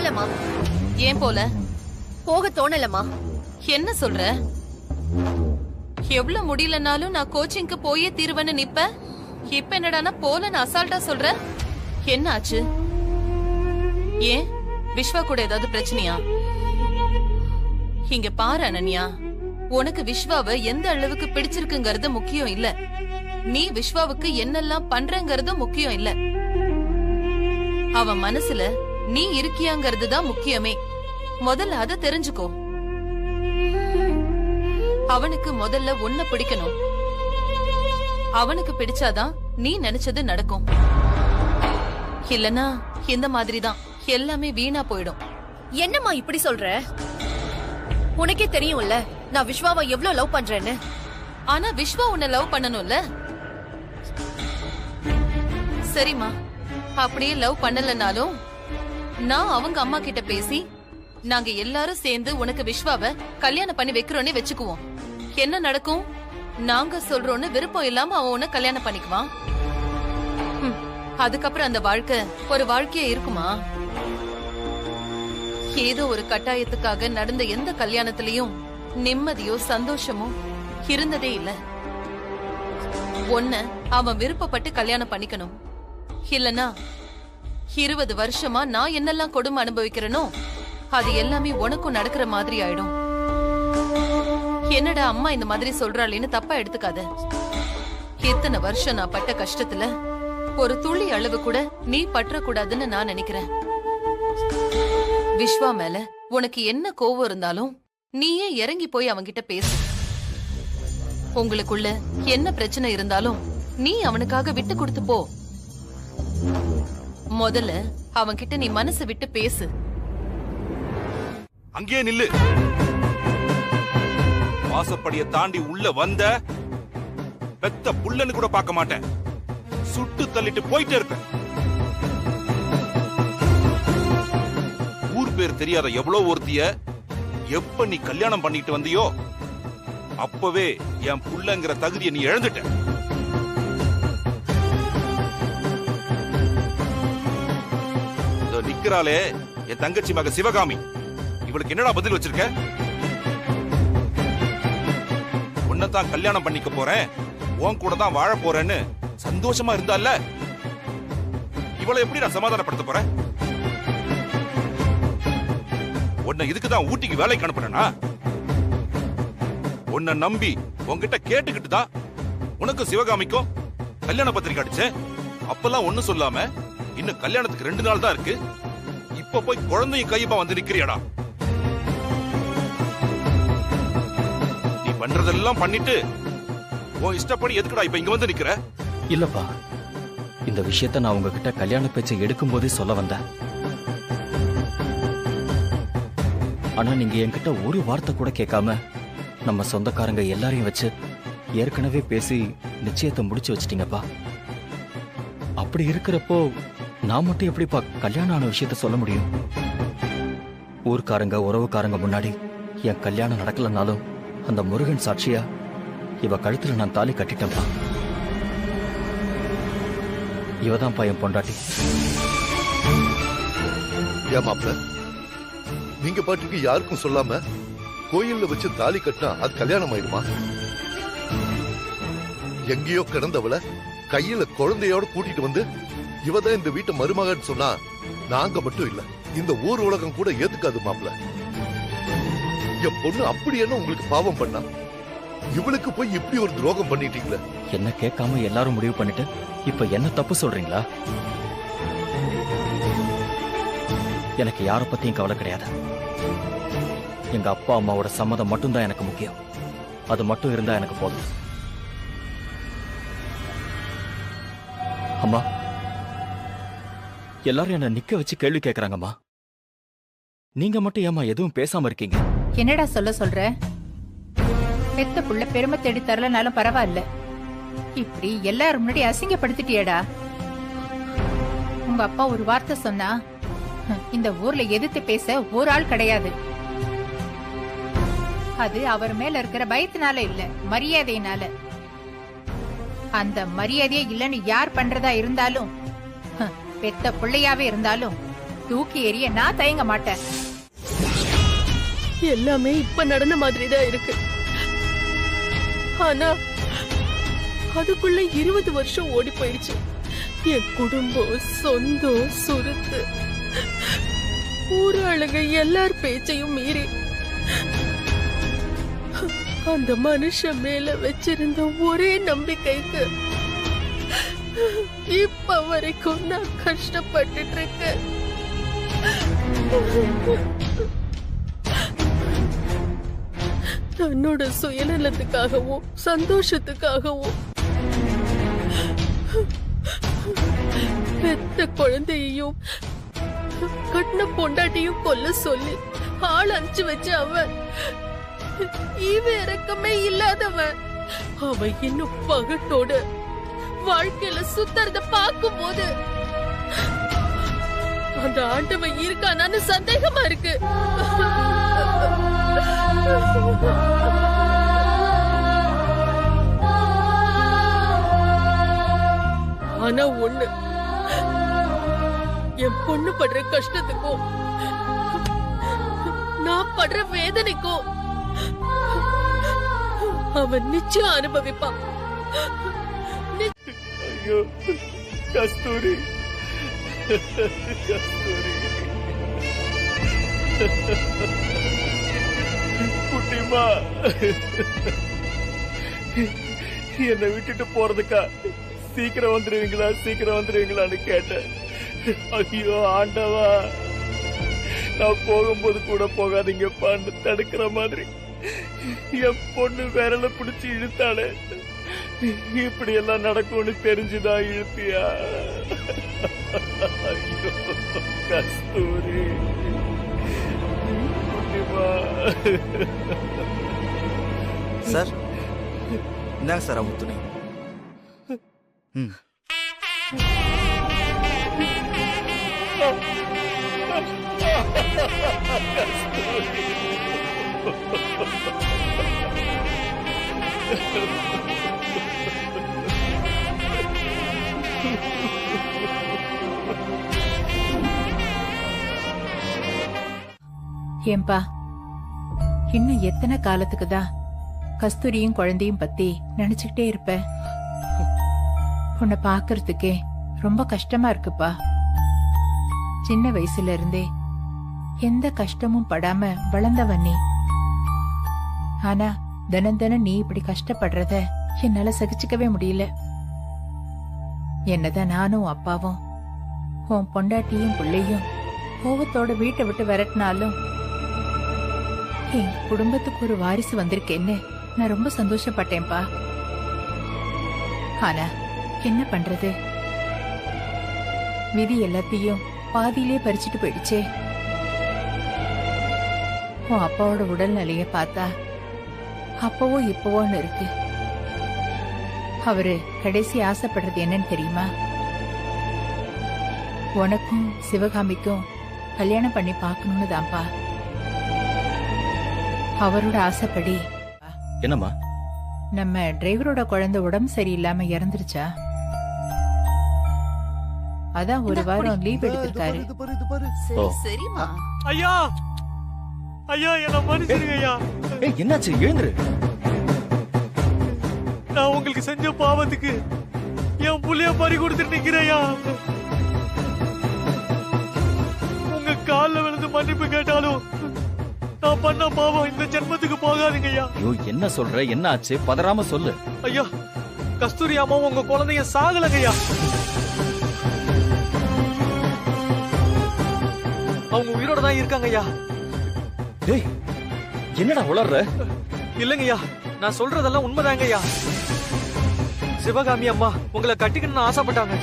போலமா. ஏன் போல? போக தோணலமா. என்ன சொல்ற? எவ்வளவு முடியலனாலும் நான் கோச்சிங்க்கு போயே தீருவேன்னு நிப்ப. இப்ப என்னடானா போலன்னு அசால்ட்டா சொல்ற. என்ன ஆச்சு? ஏன் விஸ்வா கூட ஏதாவது பிரச்சனையா? இங்க பாரு அனன்யா, உனக்கு விஸ்வாவை எந்த அளவுக்கு பிடிச்சிருக்குங்கிறது முக்கியம் இல்ல. நீ விஸ்வாவுக்கு என்னெல்லாம் பண்றங்கிறது முக்கியம் இல்ல. அவன் மனசுல நீ இருக்கியாங்கிறது தான் முக்கியமே. முதல்ல அத தெரிஞ்சுக்கோ. அவனுக்கு முதல்ல உன்னை பிடிக்கணும். அவனுக்கு பிடிச்சாதான் நீ நினைச்சது நடக்கும். இல்லனா இந்த மாதிரிதான் எல்லாமே வீணா போயிடும். என்னம்மா இப்படி சொல்ற? உனக்கே தெரியும்ல நான் விஸ்வாவை எவ்வளவு லவ் பண்றேன்னு. ஆனா விஸ்வா உன்னை லவ் பண்ணணும்ல. சரிம்மா, அப்படியே லவ் பண்ணலனாலும் நான் அவங்க அம்மா கிட்ட பேசி நாங்க எல்லாரும் சேர்ந்து உனக்கு விஸ்வாவை கல்யாணம் பண்ணி வைக்கிறோன்னே வச்சுக்குவோம். என்ன நடக்கும்? நாங்க சொல்றோன்னு விருப்பம் இல்லாம அவன் உன்னை கல்யாணம் பண்ணிக்குவான். அதுக்கப்புறம் அந்த வாழ்க்கை ஒரு வாழ்க்கையா இருக்குமா? ஏதோ ஒரு கட்டாயத்துக்காக நடந்த எந்த கல்யாணத்திலயும் நிம்மதியோ சந்தோஷமோ இருந்ததே இல்ல. ஒன்ன அவன் விருப்பப்பட்டு கல்யாணம் பண்ணிக்கணும். இல்லனா 20 வருஷமா நான் என்னெல்லாம் கொடுமை அனுபவிக்கிறேனோ அது எல்லாமே உனக்கும் நடக்கிற மாதிரி ஆயிடும். என்னடா அம்மா இந்த மாதிரி சொல்றாளேன்னு தப்பா எடுத்துக்காத. இத்தனை வருஷம் நான் பட்ட கஷ்டத்துல ஒரு துளி அளவு கூட நீ பற்றக்கூடாதுன்னு நான் நினைக்கிறேன். விஸ்வா மேல உனக்கு என்ன கோவம் இருந்தாலும் நீயே இறங்கி போய் அவன்கிட்ட பேசு. உங்களுக்குள்ள என்ன பிரச்சனை இருந்தாலும் நீ அவனுக்காக விட்டு கொடுத்து போ. முதல்ல அவன்கிட்ட நீ மனசு விட்டு பேசு. அங்கே நில்லு. வாசப்படிய தாண்டி உள்ள வந்த பெத்த புள்ளன்னு கூட பார்க்க மாட்டேன். சுட்டு தள்ளிட்டு போயிட்டே இருப்பேன். ஊர் பேர் தெரியாத எவ்வளவு ஒருத்திய எப்ப நீ கல்யாணம் பண்ணிட்டு வந்தியோ அப்பவே என் புள்ளங்கிற தகுதியை நீ இழந்துட்ட. நிக்கிறாளே என் தங்கச்சி மக சிவகாமி, இவளுக்கு என்னடா பதில் வச்சிருக்க? உன்னதான் கல்யாணம் பண்ணிக்க போறேன், உன் கூட தான் வாழ போறேன்னு சந்தோஷமா இருந்தால இவளை எப்படி நான் சமாதானப்படுத்த போறேன்? உன்னை இதுக்குதான் ஊட்டிக்கு வேலைக்கு அனுப்புறேனா? உன்னை நம்பி உன்கிட்ட கேட்டுக்கிட்டு தான் உனக்கு சிவகாமிக்கும் கல்யாண பத்திரிக்கை அடிச்சேன். அப்பெல்லாம் ஒண்ணு சொல்லாம இன்னும் கல்யாணத்துக்கு 2 நாள் தான் இருக்கு. இப்ப போய் குழந்தையும் கையமா வந்து நிக்கிறியாடா? நீ பண்றதெல்லாம் பண்ணிட்டு உன் இஷ்டப்படி எதுக்குடா இப்ப இங்க வந்து நிக்கிற? இல்லப்பா, இந்த விஷயத்த நான் உங்ககிட்ட கல்யாண பேச்சை எடுக்கும் போதே சொல்ல வந்தேன். ஆனா நீங்க என்கிட்ட ஒரு வார்த்தை கூட கேட்காம நம்ம சொந்தக்காரங்க எல்லாரையும் வச்சு ஏற்கனவே பேசி நிச்சயத்தை முடிச்சு வச்சிட்டீங்கப்பா. அப்படி இருக்கிறப்போ நான் மட்டும் எப்படிப்பா கல்யாணம் ஆன விஷயத்த சொல்ல முடியும்? ஊர்க்காரங்க உறவுக்காரங்க முன்னாடி என் கல்யாணம் நடக்கலனாலும் அந்த முருகன் சாட்சியா இவ கழுத்துல நான் தாலி கட்டிட்டேன்ப்பா. இவதான்ப்பா என் பொண்டாட்டி. ஏமாப்ல, நீங்க பாட்டுக்கு யாருக்கும் சொல்லாம கோயில்ல வச்சு தாலி கட்டினா அது கல்யாணம் ஆயிடுமா? எங்கேயோ கிடந்தவள கையில குழந்தையோட கூட்டிட்டு வந்து இவதான் இந்த வீட்டை மருமகன்னு சொன்னா நாங்க மட்டும் இல்ல, இந்த ஊர் உலகம் கூட ஏத்துக்காது மாப்ள. என் பொண்ணு அப்படி என்ன உங்களுக்கு பாவம் பண்ணா? இவளுக்கு போய் இப்படி ஒரு துரோகம் பண்ணிட்டீங்களே. என்ன கேட்காம எல்லாரும் முடிவு பண்ணிட்டு இப்ப என்ன தப்பு சொல்றீங்களா? எனக்கு யார பத்தியும் கவலை கிடையாது. எங்க அப்பா அம்மாவோட சம்மதம் மட்டும்தான் எனக்கு முக்கியம். அது மட்டும் இருந்தா எனக்கு போதும். அம்மா, எல்லாரும் என்ன நிக்க வச்சு கேள்வி கேக்குறாங்கம்மா. நீங்க மட்டும் ஏமா எதுவும் பேசாம இருக்கீங்க? என்னடா சொல்ற? பெத்த புள்ள பெருமை தேடி தரலனாலும் பரவாயில்ல, இப்படி எல்லாரும் முன்னாடி அசிங்கப்படுத்திட்டியடா. உங்க அப்பா ஒரு வார்த்தை சொன்னா இந்த ஊர்ல எதிர்த்து பேச ஒரு ஆள் கிடையாது. அது அவர் மேல இருக்கிற பயத்தினால இல்ல, மரியாதையினால. அந்த மரியாதையே இல்லன்னு யார் பண்றதா இருந்தாலும், பெத்த பிள்ளையாவே இருந்தாலும் தூக்கி எறிய நான் தயங்க மாட்டேன். எல்லாமே இப்ப நடந்த மாதிரி தான் இருக்கு. ஆனா அதுக்குள்ள 20 வருஷம் ஓடி போயிடுச்சு. என் குடும்பம், சொந்தம், சுருத்து, ஊராளுங்க எல்லார் பேச்சையும் மீறி அந்த மனுஷன் மேல வச்சிருந்த ஒரே நம்பிக்கைக்கு இப்ப வரைக்கும் நான் கஷ்டப்பட்டுட்டு இருக்கேன். தன்னோட சுயநலத்துக்காகவும் சந்தோஷத்துக்காகவும் பெத்த குழந்தையையும் கட்டின பொண்டாட்டியும் கொல்ல சொல்லி ஆள் அனுப்பிச்சு வச்ச அவன் ஈவு இறக்கமே இல்லாதவன். அவன் இன்னும் பகட்டோட வாழ்க்கையில சுத்தறத பார்க்கும் போது அந்த ஆண்டவன் இருக்கானான்னு சந்தேகமா இருக்கு. ஆனா ஒண்ணு, என் பொண்ணு படுற கஷ்டத்துக்கும் நான் படுற வேதனைக்கும் அவன் நிச்சயம் அனுபவிப்பான். ஐயோ கஸ்தூரி, கஸ்தூரி, குட்டிமா, என்னை விட்டுட்டு போறதுக்கா சீக்கிரம் வந்துருவீங்களா, சீக்கிரம் வந்துருவீங்களான்னு கேட்டேன். ஐயோ ஆண்டவா, நான் போகும்போது கூட போகாதீங்கப்பான்னு தடுக்கிற மாதிரி என் பொண்ணு விரல பிடிச்சு இழுத்தாளே. இப்படி எல்லாம் நடக்கும்னு தெரிஞ்சுதான் இழுத்தியா? ஐயோ கஸ்தூரி, குட்டிமா. சார் இந்தாங்க சார் அவங்க துணை. ஏன்பா, இன்னும் எத்தனை காலத்துக்குதான் கஸ்தூரியும் குழந்தையும் பத்தி நினைச்சுக்கிட்டே இருப்ப? உன்னை பாக்குறதுக்கே ரொம்ப கஷ்டமா இருக்குப்பா. சின்ன வயசுல இருந்தே எந்த கஷ்டமும் படாம வளர்ந்தவன் நீ. ஆனா தினம் தினம் நீ இப்படி கஷ்டப்படுறத என்னால சகிச்சுக்கவே முடியல. என்னதான் நானும் அப்பாவும் உன் பொண்டாட்டியும் பிள்ளையும் கோவத்தோட வீட்டை விட்டு விரட்டினாலும் என் குடும்பத்துக்கு ஒரு வாரிசு வந்திருக்கேன்னு நான் ரொம்ப சந்தோஷப்பட்டேன்பா. ஆனா என்ன பண்றது, விதி எல்லாத்தையும் பாதியிலே பறிச்சுட்டு போயிடுச்சே. உன் அப்பாவோட உடல்நிலைய பார்த்தா அப்பவோ இப்பவோன்னு இருக்கு. அவரு கடைசி ஆசைப்படுறது என்னன்னு தெரியுமா? உனக்கும் சிவகாமிக்கும் கல்யாணம் பண்ணி பார்க்கணும்னு தான்ப்பா. அவரோட ஆசைப்படி. என்னம்மா? நம்ம டிரைவரோட குழந்தை உடம்பு சரியில்லாம இறந்துருச்சா? அதான் ஒரு வாரம் லீவ் எடுத்திருக்காரு. ஓ. சரிமா. ஐயா, ஐயா என்ன மன்னிச்சிருங்க ஐயா. ஏய் என்னாச்சு? எழுந்துரு. நான் உங்களுக்கு செஞ்ச பாவத்துக்கு என் புள்ளைய பறி கொடுத்துட்டு நிக்கிறேயா. உங்க கால்ல விழுந்து மன்னிப்பு கேட்டாலும் நான் பண்ண பாவம் இந்த ஜென்மத்துக்கு போகாதீங்க ஐயா. ஐயோ என்ன சொல்ற? என்ன ஆச்சு? பதறாம சொல்லு. ஐயா, கஸ்தூரி அம்மாவும் உங்க குழந்தைய சாகலங்க ஐயா. அவங்க உயிரோட தான் இருக்காங்க ஐயா. டேய் என்னடா உளர்ற? இல்லங்கய்யா, நான் சொல்றதெல்லாம் உண்மைதாங்க ஐயா. சிவகாமி அம்மா உங்களை கட்டிக்கணும்னு ஆசைப்பட்டாங்க.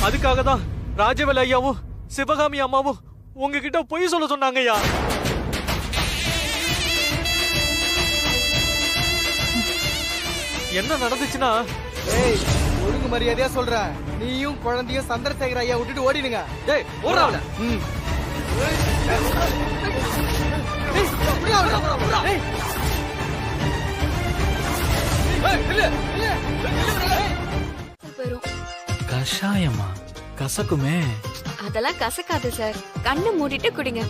அதுக்காக தான் ராஜவேல் ஐயாவும் சிவகாமி அம்மாவும் உங்ககிட்ட பொய் சொல்ல சொன்னாங்க ஐயா. என்ன நடந்துச்சுன்னா, ஏய் ஒழுங்கு மரியாதையா சொல்ற, நீயும் குழந்தையும் சந்திரசேகர் ஐயா விட்டுட்டு ஓடிடுங்க. டேய் ஓடுறாவல. கஷாயமா? கசக்குமே. அதெல்லாம் கசக்காது சார். கண்ணை மூடிட்டு குடிங்க.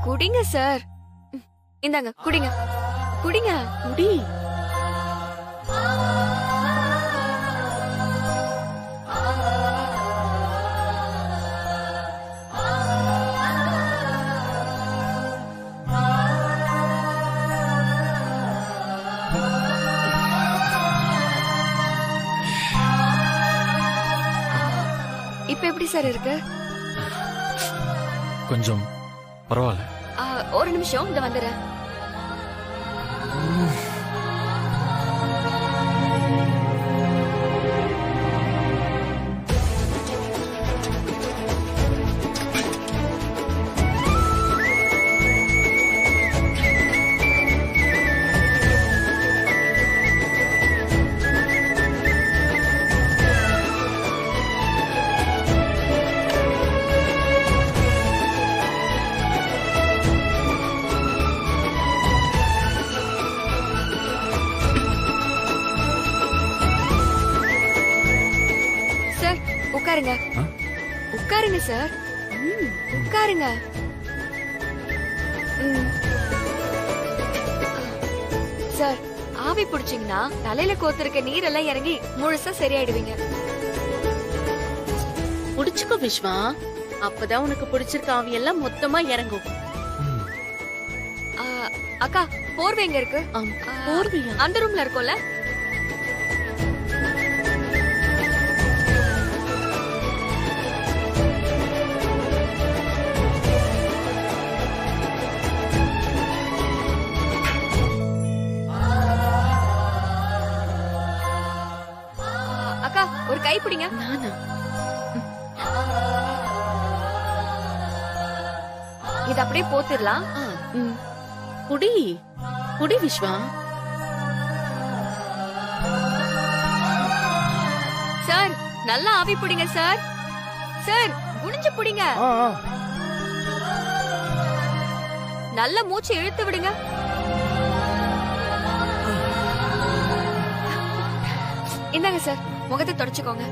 குடிங்க சார். இந்தாங்க குடிங்க. குடிங்க. குடி. இப்ப எப்படி சார் இருக்கு? கொஞ்சம் பரவாயில்ல. ஒரு நிமிஷம், இந்த வந்துடுறேன். உட்காருங்க. உட்காருங்க சார். உட்காருங்க. சார், ஆவி பிடிச்சீங்கன்னா தலையில கோத்திருக்க நீர் எல்லாம் இறங்கி முழுசா சரியாயிடுவீங்க. புடிச்சுக்கோ விஸ்வா, அப்பதான் உனக்கு பிடிச்சிருக்க ஆவி எல்லாம் மொத்தமா இறங்கும். அக்கா, போர்வை எங்க இருக்கு? போர்வையா? அந்த ரூம்ல இருக்கும்ல. அக்கா, ஒரு கை பிடிங்க. இது அப்படியே போத்திரலாம். குடி குடி விஸ்வா. சார், நல்லா ஆவி பிடிங்க சார். சார், குனிஞ்சு பிடிங்க. நல்ல மூச்சு இழுத்து விடுங்க. இந்தாங்க சார், முகத்தை தொடச்சுக்கோங்க.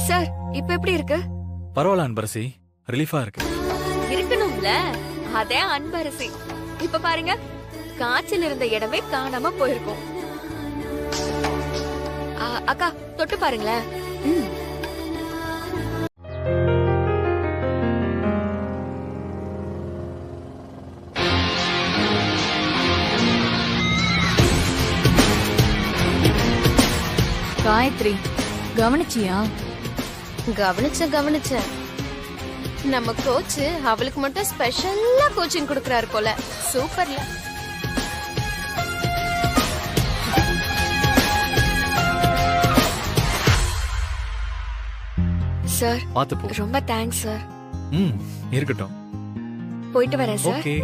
சார், இப்ப எப்படி இருக்கு? பரவாயில்ல அன்பரசி, ரிலீஃபா இருக்கு. இருக்கணும்ல, அதே அன்பரசி. இப்ப பாருங்க, காய்ச்சல் இருந்த இடமே காணாம போயிருக்கும். அக்கா, தொட்டு பாருங்களேன். காயத்ரி, கவனிச்சியா? கவனிச்சேன். நம்ம கோச் அவளுக்கு மட்டும் ஸ்பெஷலா கோச்சிங் கொடுக்கறாரு போல. சூப்பர்ல. சார், பாத்து போ. ரொம்ப தேங்க்ஸ் சார். இருக்கட்டும். போயிட்டு வரேன் சார். ஓகே.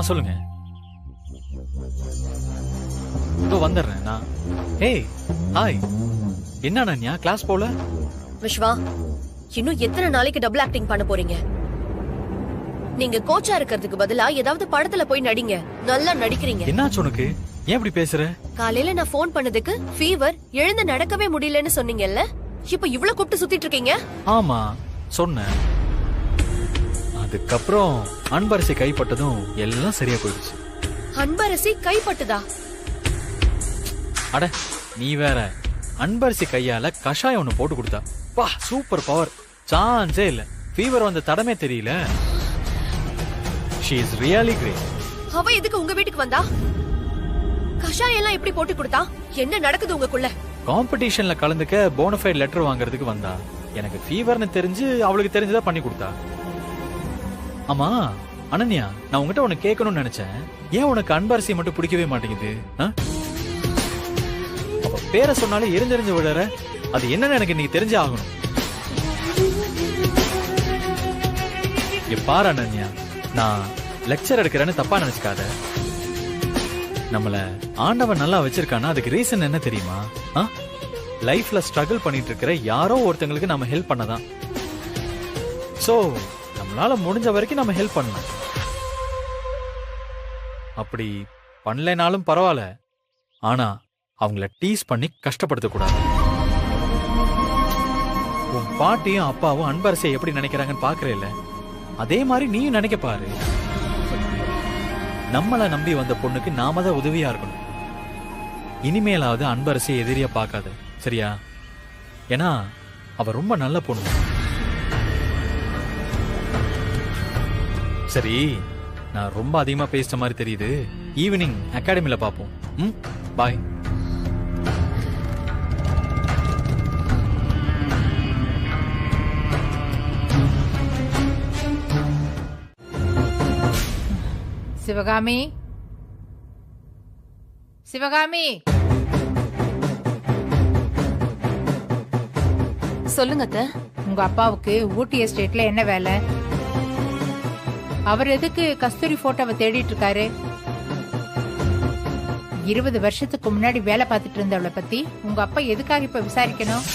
சொல்லுங்க. இதோ வந்துடுறேன் நான். ஏய், ஹாய். என்ன அனன்யா, கிளாஸ் போல? விஸ்வா, இன்னும் எத்தனை நாளைக்கு டபுள் ஆக்டிங் பண்ண போறீங்க? நீங்க கோச்சா இருக்கிறதுக்கு பதிலா ஏதாவது படத்துல போய் நடிங்க. நல்லா நடிக்கிறீங்க. என்னாச்சு உனக்கு? ஏன் இப்படி பேசுற? காலையில நான் போன் பண்ணதுக்கு ஃபீவர், எழுந்து நடக்கவே முடியலன்னு சொன்னீங்கல்ல. இப்ப இவ்ளோ கூப்பிட்டு சுத்திட்டு இருக்கீங்க? ஆமா, சொன்னேன். அதுக்கப்புறம் அன்பரசி கைப்பட்டதும் எல்லாம் சரியா போயிடுச்சு. அன்பரசி கைப்பட்டுதா? அட, நீ வேற. அன்பரசி கையால கஷாயம் ஒண்ணு போட்டு கொடுத்தா. பா, சூப்பர் பவர். சான்ஸே இல்ல. ஃபீவர் வந்த தடமே தெரியல. She is really great. அவ எதுக்கு உங்க வீட்டுக்கு வந்தா? கஷாயம் எல்லாம் எப்படி போட்டு கொடுத்தா? என்ன நடக்குது உங்களுக்குள்ள? காம்படிஷன்ல கலந்துக்க போனஃபைட் லெட்டர் வாங்குறதுக்கு வந்தா. எனக்கு ஃபீவர்னு தெரிஞ்சு அவளுக்கு தெரிஞ்சதா பண்ணி கொடுத்தா. ஆமா அனன்யா, நான் உங்ககிட்ட உனக்கு கேட்கணும்னு நினைச்சேன். ஏன் உனக்கு அன்பரசி மட்டும் பிடிக்கவே மாட்டேங்குது? அப்ப பேரை சொன்னாலே எரிஞ்செறிஞ்சு விடுற. அது என்னன்னு எனக்கு இன்னைக்கு தெரிஞ்சே ஆகணும். பாரு அனன்யா, நான் லெக்சர் எடுக்கிறேன்னு தப்பா நினைச்சுக்காத. நம்மள ஆண்டவன் நல்லா வச்சிருக்கானா அதுக்கு ரீசன் என்ன தெரியுமா? லைஃப்ல ஸ்ட்ரகிள் பண்ணிட்டு இருக்கிற யாரோ ஒருத்தங்களுக்கு நம்ம ஹெல்ப் பண்ணதான். சோ நம்மளால முடிஞ்ச வரைக்கும் நம்ம ஹெல்ப் பண்ணலாம். அப்படி பண்ணலைனாலும் பரவாயில்ல, ஆனா அவங்கள டீஸ் பண்ணி கஷ்டப்படுத்த கூடாது. உன் பாட்டியும் அப்பாவும் அன்பரசை எப்படி நினைக்கிறாங்கன்னு பாக்குறேல்ல, அதே மாதிரி நீயும் நினைக்க பாரு. நம்மள நம்பி வந்த பொண்ணுக்கு நாம தான் உதவியா இருக்கணும். இனிமேலாவது அன்பரசை எதிரியா பார்க்காத, சரியா? ஏன்னா அவ ரொம்ப நல்ல பொண்ணு. சரி, நான் ரொம்ப அதிகமா பேசுற மாதிரி தெரியுது. ஈவினிங் அகாடமில பாப்போம். பாய். சிவகாமி, சிவகாமி, சொல்லுங்க அத்தை. உங்க அப்பாவுக்கு ஊட்டி எஸ்டேட்ல என்ன வேலை? அவர் எதுக்கு கஸ்தூரி போட்டோவை தேடிட்டு இருக்காரு? 20 வருஷத்துக்கு முன்னாடி வேலை பார்த்துட்டு இருந்தவளை பத்தி உங்க அப்பா எதுக்காக இப்ப விசாரிக்கணும்?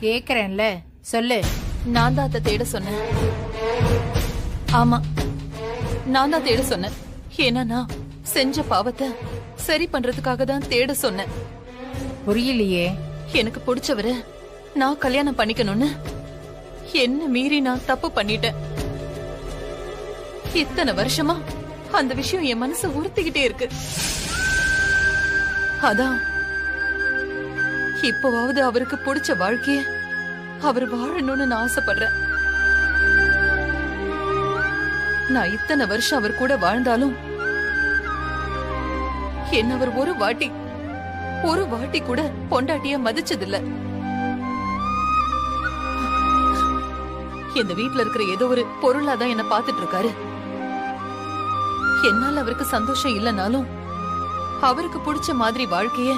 கேக்குறேன்ல, சொல்லு. நான் தான் அத்தை தேட சொன்னேன். ஆமா, நான் தான் தேட சொன்னேன். ஏன்னா நான் செஞ்ச பாவத்தை சரி பண்றதுக்காக தான் தேட சொன்னேன். புரியலையே. எனக்கு பிடிச்சவரை நான் கல்யாணம் பண்ணிக்கணும்னு என்ன மீறி நான் தப்பு பண்ணிட்டேன். இத்தனை வருஷமா அந்த விஷயம் என் மனசு உறுத்திக்கிட்டே இருக்கு. அதான் இப்பவாவது அவருக்கு பிடிச்ச வாழ்க்கைய அவர் வாழணும்னு நான் ஆசைப்படுறேன். நான் இத்தனை வருஷம் அவர் கூட வாழ்ந்தாலும் என்ன அவர் ஒரு வாட்டி கூட பொண்டாட்டிய மதிச்சதில்ல. இந்த வீட்டுல இருக்கிற ஏதோ ஒரு பொருளாதான் என்ன பாத்துட்டு இருக்காரு. என்னால அவருக்கு சந்தோஷம் இல்லைனாலும் அவருக்கு பிடிச்ச மாதிரி வாழ்க்கைய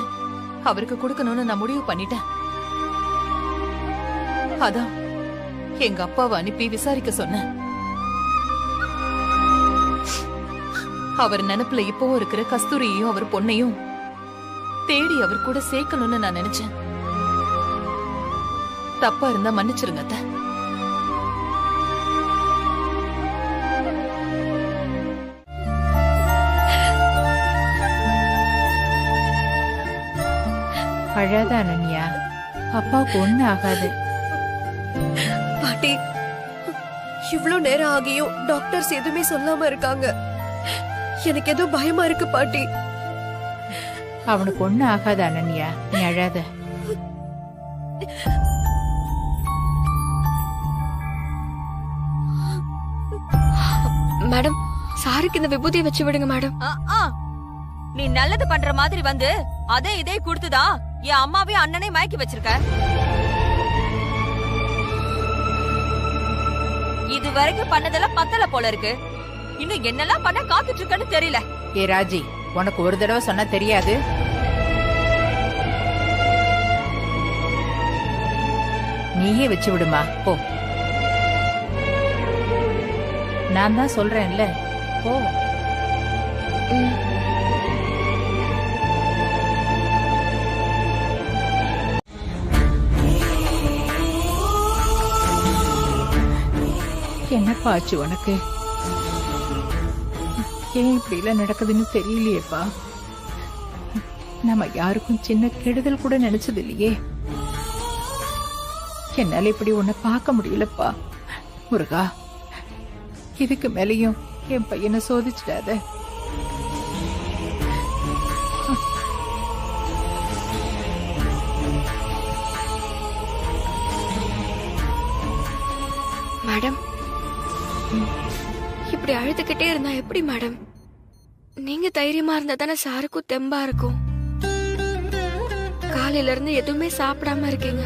அவருக்கு கொடுக்கணும்னு நான் முடிவு பண்ணிட்டேன். அதான் எங்க அப்பாவை அனுப்பி விசாரிக்க சொன்னேன். அவர் நினைப்புல இப்பவும் இருக்கிற கஸ்தூரியையும் அவர் பொண்ணையும் தேடி அவர் கூட சேர்க்கணும்னு நான் நினைச்சேன். தப்பா இருந்தா மன்னிச்சிருங்க அத்தை. அழாத அனன்யா, அப்பாவுக்கு ஒண்ணு ஆகாது. பாட்டி, இவ்ளோ நேரம் ஆகியும் டாக்டர்ஸ் எதுவுமே சொல்லாம இருக்காங்க. எனக்கு ஏதோ பயமா இருக்கு பாட்டி. அவனுக்கு ஒண்ணு ஆகாது அனன்யா, நீ அழாத. மேடம், சாருக்கு இந்த விபூதியை வச்சு விடுங்க மேடம். நீ நல்லது பண்ற மாதிரி வந்து அதே இதே கொடுத்துதா என் அம்மாவையும் அண்ணனை மயக்கி வச்சிருக்க. இது வரைக்கும் பண்ணதெல்லாம் பத்தல போல இருக்கு. இன்னும் என்னெல்லாம் பண்ண காத்துட்டு இருக்கன்னு தெரியல. ஏ ராஜி, உனக்கு ஒரு தடவை சொன்னா தெரியாது? நீயே வச்சு விடுமா, போ. நான் தான் சொல்றேன்ல, போ. என்னப்பா ஆச்சு உனக்கு? ஏன் இப்படி எல்லாம் நடக்குதுன்னு தெரியலையேப்பா. நம்ம யாருக்கும் சின்ன கெடுதல் கூட நினைச்சது இல்லையே. என்னால இப்படி உன்னை பார்க்க முடியலப்பா. முருகா, இதுக்கு மேலையும் என் பையனை சோதிச்சிடாத. மேடம், இப்படி அழுதுகிட்டே இருந்தா எப்படி மேடம்? நீங்க தைரியமா இருந்தா தானே சாருக்கும் தெம்பா இருக்கும். காலையில இருந்து எதுவுமே சாப்பிடாம இருக்கீங்க.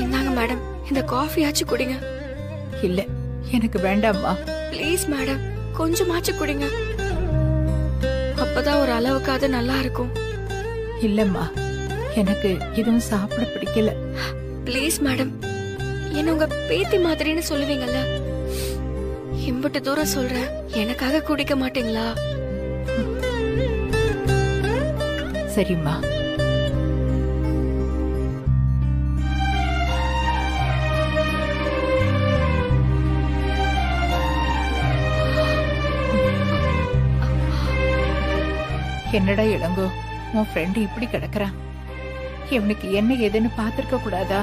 இந்தாங்க மேடம், இந்த காஃபியாச்சும் குடிங்க. இல்ல, எனக்கு வேண்டாம்மா. ப்ளீஸ் மேடம், கொஞ்சமாச்சு குடிங்க. அப்பதான் ஒரு அளவுக்கு அது நல்லா இருக்கும். இல்லம்மா, எனக்கு எதுவும் சாப்பிட பிடிக்கல. ப்ளீஸ் மேடம், என்ன உங்க பேத்தி மாதிரின்னு சொல்லுவீங்கல்ல, இம்புட்டு தூரம் சொல்றேன், எனக்காக குடிக்க மாட்டீங்களா? சரிம்மா. என்னடா இளங்கோ, உன் ஃப்ரெண்டு இப்படி கிடக்குறான். இவனுக்கு என்ன ஏதுன்னு பாத்திருக்க கூடாதா?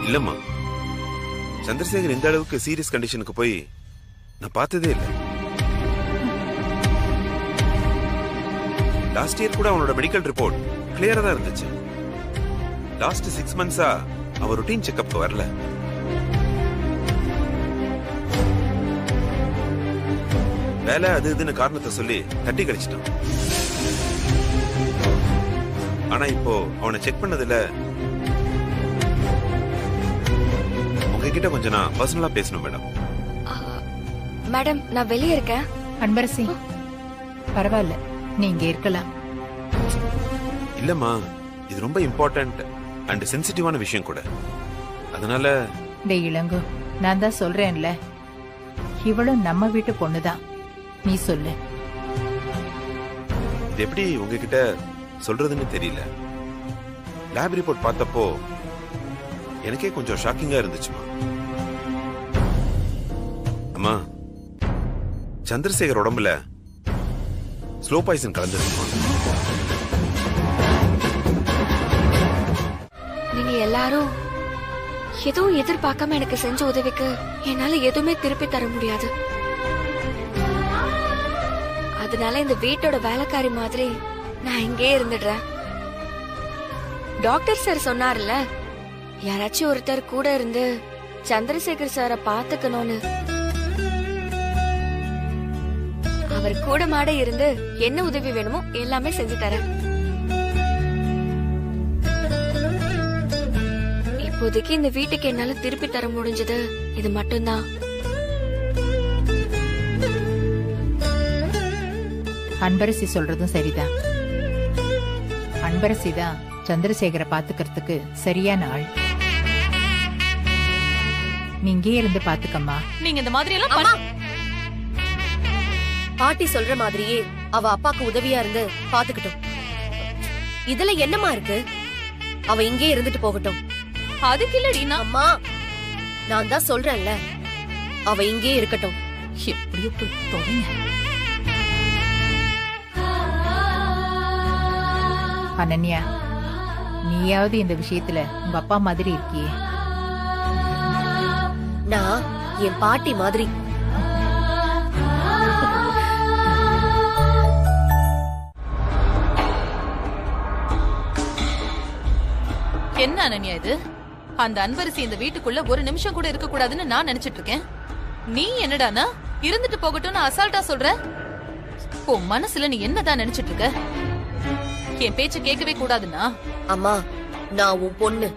இல்லம்மா, சந்திரசேகர் இந்த அளவுக்கு சீரியஸ் கண்டிஷனுக்கு போய் நான் பார்த்ததே இல்லை. லாஸ்ட் இயர் கூட அவனோட மெடிக்கல் ரிப்போர்ட் கிளியரா தான் இருந்துச்சு. லாஸ்ட் 6 monthsா அவர் ருட்டீன் செக்அப்க்கு வரல. வேலை அது இதுன்னு காரணத்தை சொல்லி தட்டி கழிச்சிட்டான். ஆனா இப்போ அவனை செக் பண்ணதுல உங்ககிட்ட கொஞ்சம் நான் பர்சனலா பேசணும் மேடம். மேடம், நான் வெளியே இருக்கேன். அன்பரசி, பரவாயில்ல, நீங்க இருக்கலாம். இல்லம்மா, இது ரொம்ப இம்பார்ட்டன்ட் அண்ட் சென்சிட்டிவான விஷயம் கூட. அதனால டேய் இளங்கோ, நான் தான் சொல்றேன்ல, இவளும் நம்ம வீட்டு பொண்ணுதான். நீ சொல்லு. இது எப்படி உங்ககிட்ட சொல்றதுன்னு தெரியல. லேப் ரிப்போர்ட் பார்த்தப்போ எனக்கே கொஞ்சம் ஷாக்கிங்கா இருந்துச்சுமா. அம்மா, சந்திரசேகர் உடம்புல ஸ்லோ பாய்சன் கலந்துருக்குமா? நீங்க எல்லாரும் எதுவும் எதிர்பார்க்காம எனக்கு செஞ்ச உதவிக்கு என்னால எதுவுமே திருப்பி தர முடியாது. அதனால இந்த வீட்டோட வேலைக்காரி மாதிரி நான் இங்கே இருந்துடுறேன். டாக்டர் சார் சொன்னார்ல, யாராச்சும் ஒருத்தர் கூட இருந்து சந்திரசேகர் சாரை பாத்துக்கணும்னு. அவர் கூட மாட இருந்து என்ன உதவி வேணுமோ எல்லாமே செஞ்சு தரேன். இப்போதைக்கு இந்த வீட்டுக்கு என்னால திருப்பி தர முடிஞ்சது இது மட்டும்தான். அன்பரசி சொல்றதும் சரிதான். அன்பரசி தான் சந்திரசேகரை பாத்துக்கிறதுக்கு சரியான ஆள். நீங்க இருந்து பாத்துக்கம்மா. நீங்க இந்த மாதிரி எல்லாம் பாட்டி சொல்ற மாதிரியே அவ அப்பாக்கு உதவியா இருந்து பாத்துக்கிட்டோம். இதுல என்னமா இருக்கு? அவ இங்கே இருந்துட்டு போகட்டும். அதுக்கு இல்லடி அம்மா, நான் தான் சொல்றேன்ல, அவ இங்கே இருக்கட்டும். எப்படியோ போய் தொலைங்க. அனன்யா, நீயாவது இந்த விஷயத்துல உங்க அப்பா மாதிரி இருக்கியே. நான் என் பாட்டி மாதிரி. என்ன அனன்யா இது? அந்த அன்பரசி இந்த வீட்டுக்குள்ள ஒரு நிமிஷம் கூட இருக்க கூடாதுன்னு நான் நினைச்சிட்டு இருக்கேன். நீ என்னடானா இருந்துட்டு போகட்டும்னு அசால்ட்டா சொல்ற? உன் மனசுல நீ என்னதான் நினைச்சிட்டு இருக்க? என் பேச்ச கேட்கவே கூடாதுன்னா? அம்மா, நான் உன் பொண்ணு.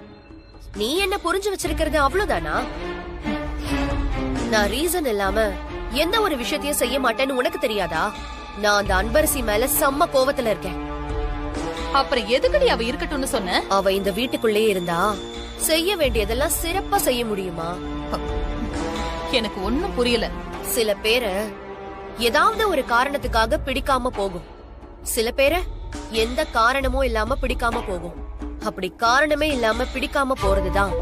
நீ என்ன புரிஞ்சு வச்சிருக்கிறது அவ்வளவுதானா? நான் ரீசன் இல்லாம எந்த ஒரு விஷயத்தையும் செய்ய மாட்டேன்னு உனக்கு தெரியாதா? நான் அந்த அன்பரசி மேல செம்ம கோவத்துல இருக்கேன். அப்புறம் எதுக்கடி அவ இருக்கட்டும்னு சொன்ன? அவ இந்த வீட்டுக்குள்ளே இருந்தா செய்ய வேண்டியதெல்லாம் சிறப்பா செய்ய முடியுமா? எனக்கு ஒண்ணும் புரியல. சில பேரை ஏதாவது ஒரு காரணத்துக்காக பிடிக்காம போகும். சில பேரை எந்த காரணமும் இல்லாம பிடிக்காம போகும். அப்படி காரணமே இல்லாம பிடிக்காம போறதுதான்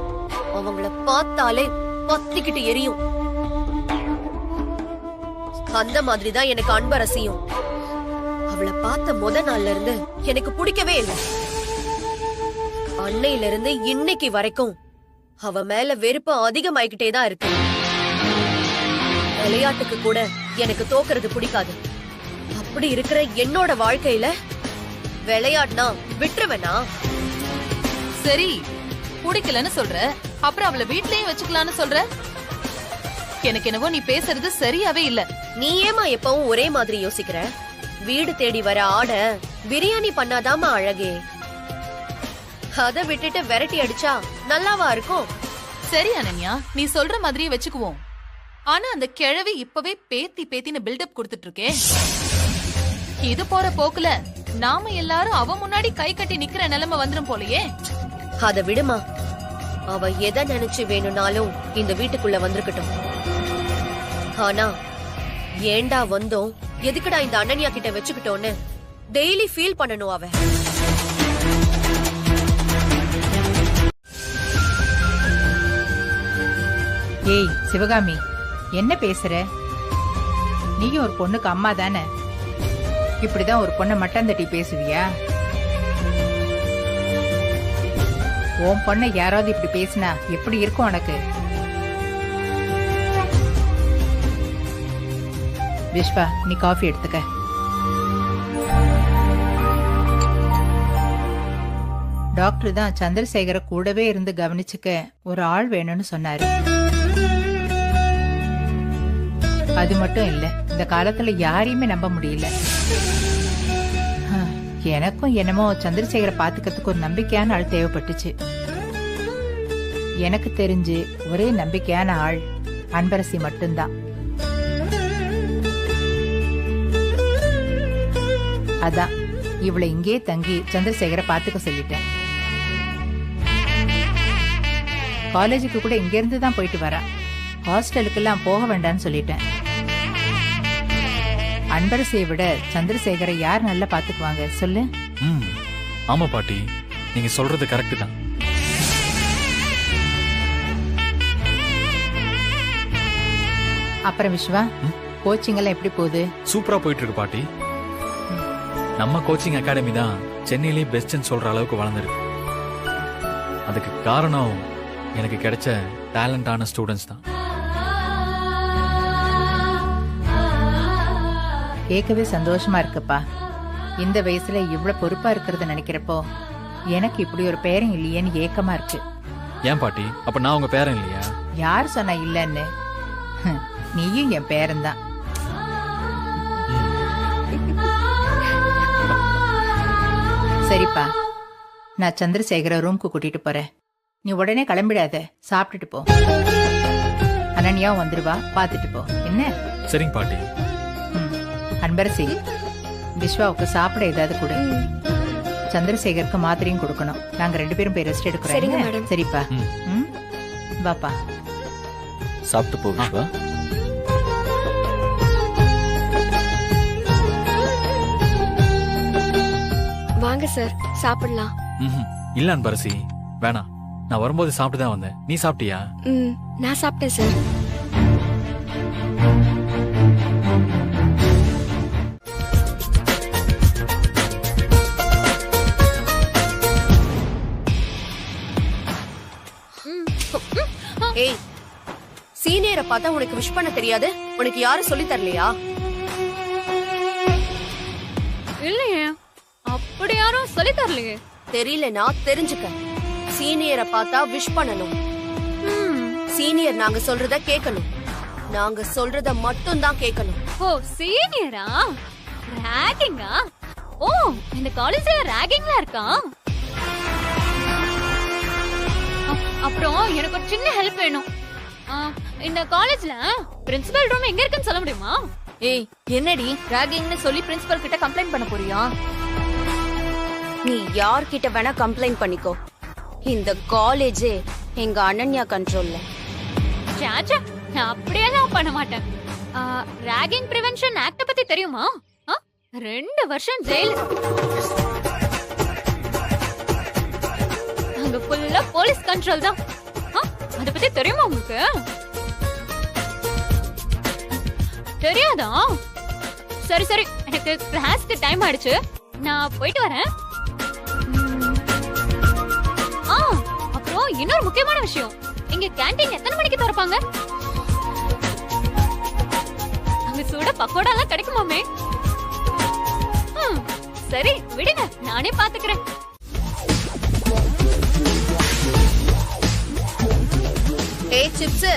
அவங்கள பார்த்தாலே பத்திக்கிட்டு எரியும். அந்த மாதிரிதான் எனக்கு அன்பரசியும். அவளை பார்த்த முத நாள்ல இருந்து எனக்கு பிடிக்கவே இல்லை. அன்னையில இருந்து இன்னைக்கு வரைக்கும் அவ மேல வெறுப்பு அதிகமாயிக்கிட்டே தான் இருக்கு. விளையாட்டுக்கு கூட எனக்கு தோக்குறது பிடிக்காது. அப்படி இருக்கிற என்னோட வாழ்க்கையில விளையாடுனா விட்டுருவேனா? சரி, பிடிக்கலன்னு சொல்ற, அப்புறம் அவளை வீட்லயும் வச்சுக்கலான்னு சொல்ற. எனக்கு என்னவோ நீ பேசுறது சரியாவே இல்ல. நீ ஏமா எப்பவும் ஒரே மாதிரி யோசிக்கிற? வீடு தேடி வர ஆட பிரியாணி பண்ணாதாமா அழகே. அத விட்டுட்டு விரட்டி அடிச்சா நல்லாவா இருக்கும்? சரி அனன்யா, நீ சொல்ற மாதிரியே வச்சுக்குவோம். ஆனா அந்த கிழவி இப்பவே பேத்தி பேத்தின்னு பில்டப் கொடுத்துட்டு இருக்கே. இது போற போக்குல நாம எல்லாரும் அவ முன்னாடி கை கட்டி நிக்கிற நிலைமை வந்துரும் போலயே. அத விடுமா, அவ எதை நினைச்சு வேணும்னாலும் இந்த வீட்டுக்குள்ள வந்திருக்கட்டும். ஆனா ஏண்டா வந்தோம், எதுக்குடா இந்த அனன்யா கிட்ட வச்சுக்கிட்டோன்னு டெய்லி ஃபீல் பண்ணணும் அவ. ஏய் சிவகாமி, என்ன பேசுற? நீயும் ஒரு பொண்ணுக்கு அம்மா தானே? இப்படிதான் ஒரு பொண்ணை மட்டம் தட்டி பேசுவியா? உன் பொண்ணை யாராவது இப்படி பேசினா எப்படி இருக்கும் உனக்கு? விஸ்வா, நீ காஃபி எடுத்துக்க. டாக்டர் தான் சந்திரசேகர கூடவே இருந்து கவனிச்சுக்க ஒரு ஆள் வேணும்னு சொன்னாரு. அது மட்டும் இல்ல, இந்த காலத்துல யாரையுமே நம்ப முடியல. எனக்கும் என்னமோ சந்திரசேகரை பாத்துக்கிறதுக்கு ஒரு நம்பிக்கையான ஆள் தேவைப்பட்டுச்சு. எனக்கு தெரிஞ்சு ஒரே நம்பிக்கையான ஆள் அன்பரசி மட்டும்தான். அதான் இவளை இங்கே தங்கி சந்திரசேகரை பாத்துக்க சொல்லிட்டேன். காலேஜுக்கு கூட இங்க இருந்து தான் போயிட்டு வரா. ஹாஸ்டலுக்கெல்லாம் போக வேண்டாம்னு சொல்லிட்டேன். அன்பரசியை விட சந்திரசேகரை யார் நல்லா பாத்துக்குவாங்க சொல்லு? ஆமா பாட்டி, நீங்க சொல்றது கரெக்ட் தான். அப்புறம் விஸ்வா, கோச்சிங் எல்லாம் எப்படி போகுது? சூப்பரா போயிட்டு இருக்கு பாட்டி. நம்ம கோச்சிங் அகாடமி தான் சென்னையிலேயே பெஸ்ட்னு சொல்ற அளவுக்கு வளர்ந்துருக்கு. அதுக்கு காரணம் எனக்கு கிடைச்ச டேலண்டான ஸ்டூடெண்ட்ஸ் தான். கேட்கவே சந்தோஷமா இருக்குப்பா. இந்த வயசுல இவ்வளவு பொறுப்பா இருக்கிறத நினைக்கிறப்போ எனக்கு இப்படி ஒரு பேரன் இல்லையேன்னு ஏக்கமா இருக்கு. ஏன் பாட்டி, அப்ப நான் உங்க பேரன் இல்லையா? யார் சொன்னா இல்லன்னு? நீயும் என் பேரன் தான். சரிப்பா, நான் சந்திரசேகர ரூம்க்கு கூட்டிட்டு போறேன். நீ உடனே கிளம்பிடாத, சாப்பிட்டுட்டு போ. அனன்யாவும் வந்துருவா, பாத்துட்டு போ. என்ன? சரிங்க பாட்டி. அன்பரசி, விஸ்வாவுக்கு சாப்பிட ஏதாவது கொடு. சந்திரசேகருக்கு மாத்திரையும் கொடுக்கணும். நாங்க 2 பேரும் போய் ரெஸ்ட் எடுக்கிறோம். சரிப்பா, வாப்பா. சாப்பிட்டு போ விஸ்வா. வாங்க சார், சாப்பிடலாம். இல்ல அன்பரசி, வேணாம். நான் வரும்போது சாப்பிட்டு தான் வந்தேன். நீ சாப்பிட்டியா? நான் சாப்பிட்டேன் சார். ஏய், சீனியரை பார்த்தா உனக்கு விஷ் பண்ண தெரியாது? உனக்கு யாரும் சொல்லி தரலையா? இல்லையே, அப்படி யாரும் சொல்லி தரலையே. தெரியலனா தெரிஞ்சுக்க. சீனியரை பார்த்தா விஷ் பண்ணணும். சீனியர் நாங்க சொல்றத கேட்கணும். நாங்க சொல்றத மட்டும் தான் கேட்கணும். ஓ, சீனியரா? ராகிங்கா? ஓ, இந்த காலேஜ்ல ராகிங்லாம் இருக்கா? அப்புறம் எனக்கு ஒரு சின்ன ஹெல்ப் வேணும். இந்த காலேஜ்ல பிரின்சிபல் ரூம் எங்க இருக்குன்னு சொல்ல முடியுமா? ஏய், என்னடி ராகிங்னு சொல்லி பிரின்சிபல் கிட்ட கம்ப்ளைண்ட் பண்ண போறியா? நீ யார்கிட்ட வேணா கம்ப்ளைண்ட் பண்ணிக்கோ. இந்த காலேஜே எங்க அனன்யா கண்ட்ரோல்ல. சாச்சா, நான் அப்படியெல்லாம் பண்ண மாட்டேன். ராகிங் பிரிவென்ஷன் ஆக்ட் பத்தி தெரியுமா? 2 வருஷம் ஜெயில். அங்க ஃபுல்லா போலீஸ் கண்ட்ரோல் தான். அத பத்தி தெரியுமா உங்களுக்கு? தெரியாதா? சரி சரி, எனக்கு கிளாஸ்க்கு டைம் ஆயிடுச்சு. நான் போயிட்டு வரேன். அப்புறம் இன்னொரு முக்கியமான விஷயம், இங்க கேண்டீன் எத்தனை மணிக்கு திறப்பாங்க? அங்க சூட பக்கோடா எல்லாம் கிடைக்குமாமே? சரி விடுங்க, நானே பாத்துக்கிறேன். ஏய் சிப்ஸ்,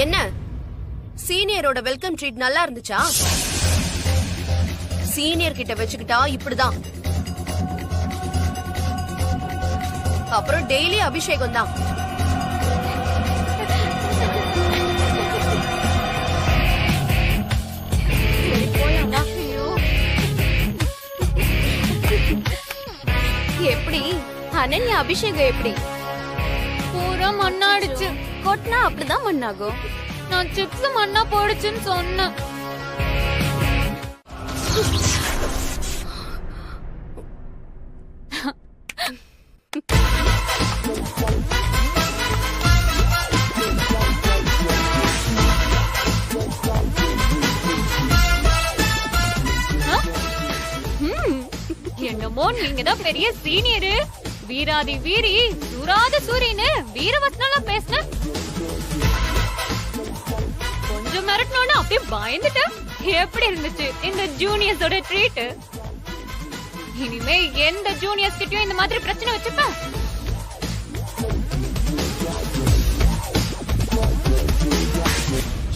என்ன சீனியரோட வெல்கம் ட்ரீட் நல்லா இருந்துச்சா? சீனியர் கிட்ட வச்சுக்கிட்டா இப்படிதான். அப்புறம் டெய்லி அபிஷேகம் தான். அனன்யா அபிஷேகம் எப்படி? பூரா மண்ணாடிச்சு. கொட்டினா அப்படிதான் மண்ணாகும். நான் சிப்ஸ் மண்ணா போடுச்சுன்னு சொன்னேன். என்னமோ நீங்க தான் பெரிய சீனியரு, வீராதி வீரி, சூராத சூரியனு வீரவசனம் பேசின. கொஞ்சம் மிரட்டணும்னு அப்படியே பயந்துட்டு. எப்படி இருந்துச்சு இந்த ஜூனியர்ஸோட ட்ரீட்? இனிமே எந்த ஜூனியர்ஸ் கிட்டயும் இந்த மாதிரி பிரச்சனை வச்சுப்ப.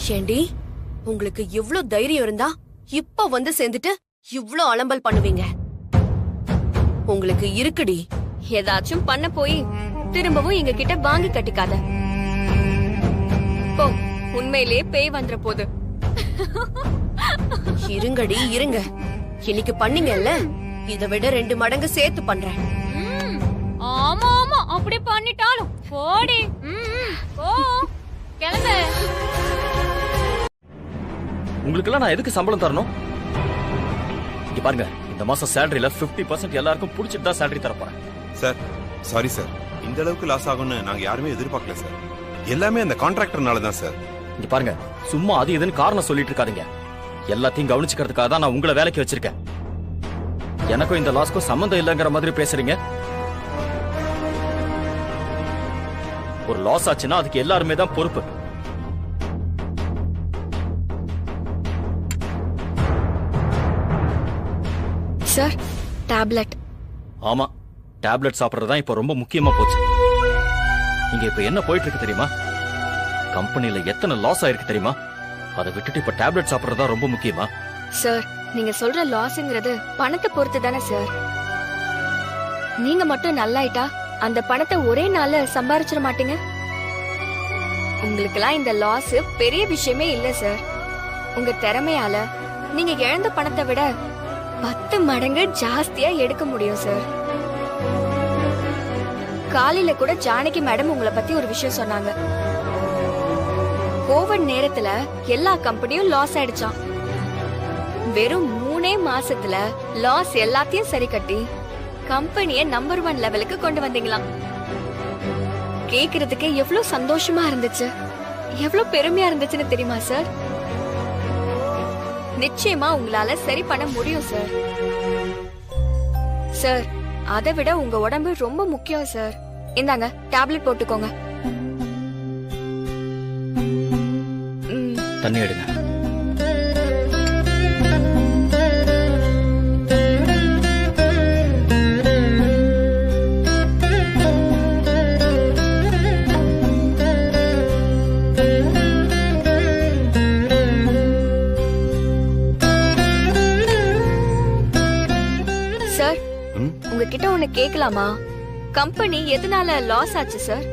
ஷேண்டி, உங்களுக்கு இவ்ளோ தைரியம் இருந்தா இப்ப வந்து சேர்ந்துட்டு இவ்ளோ அலம்பல் பண்ணுவீங்க? உங்களுக்கு இருக்குடி. ஏதாச்சும் பண்ண போய் திரும்பவும் எங்க கிட்ட வாங்கி கட்டிக்காத. போ, உண்மையிலேயே பேய் வந்துற போது. இருங்கடி இருங்க. இன்னைக்கு பண்ணீங்கல்ல, இதை விட 2 மடங்கு சேர்த்து பண்றேன். ஆமா ஆமா, அப்படி பண்ணிட்டாலும் போடி. போ, கிளம்பு. உங்களுக்கெல்லாம் நான் எதுக்கு சம்பளம் தரணும்? இங்க பாருங்க, இந்த மாசம் சேலரியில 50% எல்லாருக்கும் புடிச்சிட்டு தான் சேலரி தரப்போறேன். சார் சாரி சார், இந்த அளவுக்கு லாஸ் ஆகும்னு நாங்க யாருமே எதிர்பார்க்கல சார். எல்லாமே அந்த கான்ட்ராக்டர்னால தான் சார். இங்க பாருங்க, சும்மா அது இதுன்னு காரணம் சொல்லிட்டு இருக்காதீங்க. எல்லாத்தையும் கவனிச்சுக்கிறதுக்காக தான் நான் உங்களை வேலைக்கு வச்சிருக்கேன். எனக்கும் இந்த லாஸ்க்கும் சம்பந்தம் இல்லைங்கிற மாதிரி பேசுறீங்க. ஒரு லாஸ் ஆச்சுன்னா அதுக்கு எல்லாருமே தான் பொறுப்பு. Sir, tablet. ஆமா, டேப்லெட் சாப்பிடுறது தான் இப்ப ரொம்ப முக்கியமா போச்சு. இங்க இப்ப என்ன போயிட்டு இருக்கு தெரியுமா? கம்பெனில எத்தனை லாஸ் ஆயிருக்கு தெரியுமா? அதை விட்டுட்டு இப்ப டேப்லெட் சாப்பிடுறதா ரொம்ப முக்கியமா? சார், நீங்க சொல்ற லாஸ்ங்கிறது பணத்தை பொறுத்து தானே சார். நீங்க மட்டும் நல்லாயிட்டா அந்த பணத்தை ஒரே நாள்ல சம்பாரிச்சிட மாட்டீங்க. உங்களுக்கெல்லாம் இந்த லாஸ் பெரிய விஷயமே இல்ல சார். உங்க திறமையால நீங்க இழந்த பணத்தை விட 10 மடங்கு ஜாஸ்தியா எடுக்க முடியும் சார். காலையில கூட ஜானகி மேடம் உங்களை பத்தி ஒரு விஷயம் சொன்னாங்க. கோவிட் நேரத்துல எல்லா கம்பெனியும் லாஸ் ஆயிடுச்சாம். வெறும் 3 மாசத்துல லாஸ் எல்லாத்தையும் சரி கட்டி கம்பெனிய நம்பர் 1 லெவலுக்கு கொண்டு வந்தீங்களாம். கேக்குறதுக்கு எவ்வளவு சந்தோஷமா இருந்துச்சு, எவ்வளவு பெருமையா இருந்துச்சுன்னு தெரியுமா சார்? நிச்சயமா உங்களால சரி பண்ண முடியும் சார். சார், அதை விட உங்க உடம்பு ரொம்ப முக்கியம் சார். இந்தாங்க, டேப்லெட் போட்டுக்கோங்க. தண்ணி எடுங்க. சார், உங்ககிட்ட ஒண்ணு கேட்கலாமா? கம்பெனி எதனால லாஸ் ஆச்சு சார்?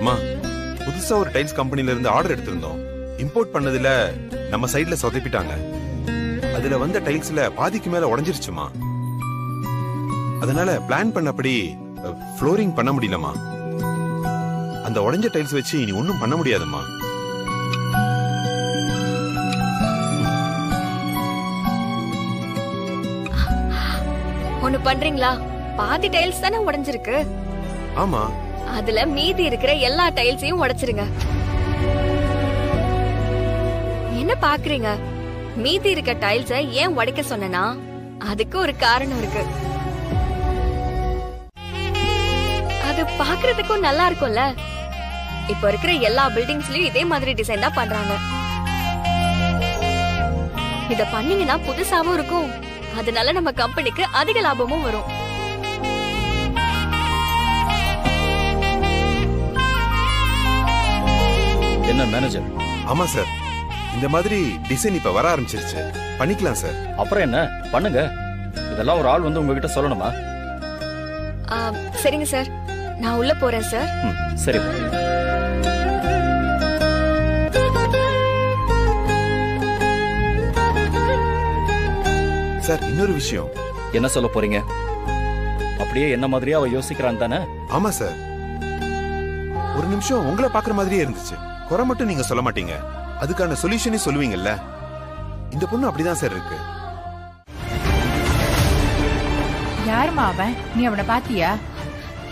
அம்மா, புதுசா ஒரு டைல்ஸ் கம்பெனில இருந்து ஆர்டர் எடுத்திருந்தோம். இம்போர்ட் பண்ணதுல நம்ம சைடுல சொதப்பிட்டாங்க. அதுல வந்த டைல்ஸ்ல பாதிக்கு மேல உடைஞ்சிருச்சுமா. அதனால பிளான் பண்ணபடி ஃப்ளோரிங் பண்ண முடியலமா. அந்த உடைஞ்ச டைல்ஸ் வச்சு இனி ஒண்ணும் பண்ண முடியாதுமா. ஒண்ணு பண்றீங்களா? பாதி டைல்ஸ் தானே உடைஞ்சிருக்கு. ஆமா, அதுல மீதி இருக்கிற எல்லா டைல்ஸையும் உடைச்சிருங்க. என்ன பாக்குறீங்க? மீதி இருக்க டைல்ஸ ஏன் உடைக்க சொன்னா, அதுக்கு ஒரு காரணம் இருக்கு. அது பாக்குறதுக்கும் நல்லா இருக்கும்ல. இப்ப இருக்கிற எல்லா பில்டிங்ஸ்லயும் இதே மாதிரி டிசைன் தான் பண்றாங்க. இத பண்ணீங்கன்னா புதுசாவும் இருக்கும். அதனால நம்ம கம்பெனிக்கு அதிக லாபமும் வரும். என்ன மேனேஜர்? ஆமா சார், இந்த மாதிரி டிசைன் இப்ப வர ஆரம்பிச்சிருச்சு. பண்ணிக்கலாம் சார். அப்புறம் என்ன பண்ணுங்க. இதெல்லாம் ஒரு ஆள் வந்து உங்ககிட்ட சொல்லணுமா? சரிங்க சார், நான் உள்ள போறேன் சார். சரி. சார் இன்னொரு விஷயம். என்ன சொல்ல போறீங்க? அப்படியே என்ன மாதிரியே அவ யோசிக்கிறான் தானே? ஆமா சார். ஒரு நிமிஷம் உங்களை பாக்குற மாதிரியே இருந்துச்சு. குறை மட்டும் நீங்க சொல்ல மாட்டீங்க, அதுக்கான சொல்யூஷனே சொல்லுவீங்கல்ல. இந்த பொண்ணு அப்படிதான் சார் இருக்கு. யாருமா அவன்? நீ அவனை பாத்தியா?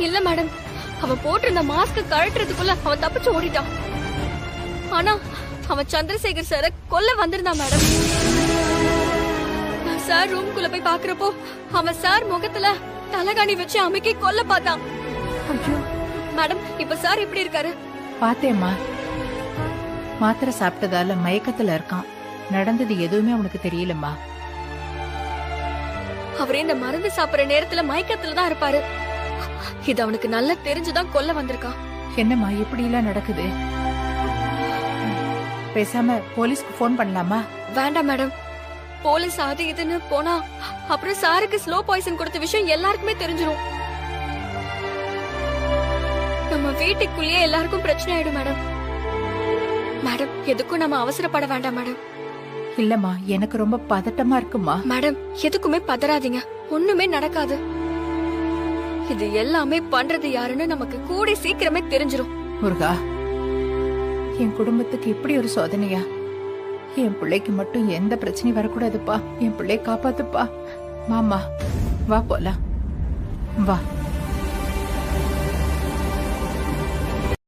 இல்ல மேடம், அவன் போட்டிருந்த மாஸ்க் கழட்டுறதுக்குள்ள அவன் தப்பிச்சு ஓடிட்டான். ஆனா அவன் சந்திரசேகர் சார கொல்ல வந்திருந்தான் மேடம். சார் ரூம்குள்ள போய் பாக்குறப்போ அவன் சார் முகத்துல தலகாணி வச்சு அமைக்கி கொல்ல பார்த்தான். ஐயோ மேடம், இப்ப சார் எப்படி இருக்காரு? பாத்தேம்மா, மாத்திரை சாப்பிட்டதால மயக்கத்துல இருக்கான். நடந்தது எதுவுமே அவனுக்கு தெரியலம்மா. அவரே இந்த மருந்து சாப்பிடுற நேரத்துல மயக்கத்துல தான் இருப்பாரு. இது அவனுக்கு நல்லா தெரிஞ்சுதான் கொல்ல வந்திருக்கான். என்னம்மா இப்படி எல்லாம் நடக்குது? பேசாம போலீஸ்க்கு போன் பண்ணலாமா? வேண்டாம் மேடம், போலீஸ் அது இதுன்னு போனா அப்புறம் சாருக்கு ஸ்லோ பாய்சன் கொடுத்த விஷயம் எல்லாருக்குமே தெரிஞ்சிரும். நம்ம வீட்டுக்குள்ளேயே எல்லாருக்கும் பிரச்சனை ஆயிடும் மேடம். மேடம், எதுக்கும் நம்ம அவசரப்பட வேண்டாம் மேடம். இல்லம்மா, எனக்கு ரொம்ப பதட்டமா இருக்குமா. மேடம், எதுக்குமே பதறாதீங்க, ஒண்ணுமே நடக்காது. இது எல்லாமே பண்றது யாருன்னு நமக்கு கூடி சீக்கிரமே தெரிஞ்சிரும். முருகா, என் குடும்பத்துக்கு இப்படி ஒரு சோதனையா? என் பிள்ளைக்கு மட்டும் எந்த பிரச்சனையும் வரக்கூடாதுப்பா. என் பிள்ளைய காப்பாத்துப்பா. மாமா வா போலாம், வா.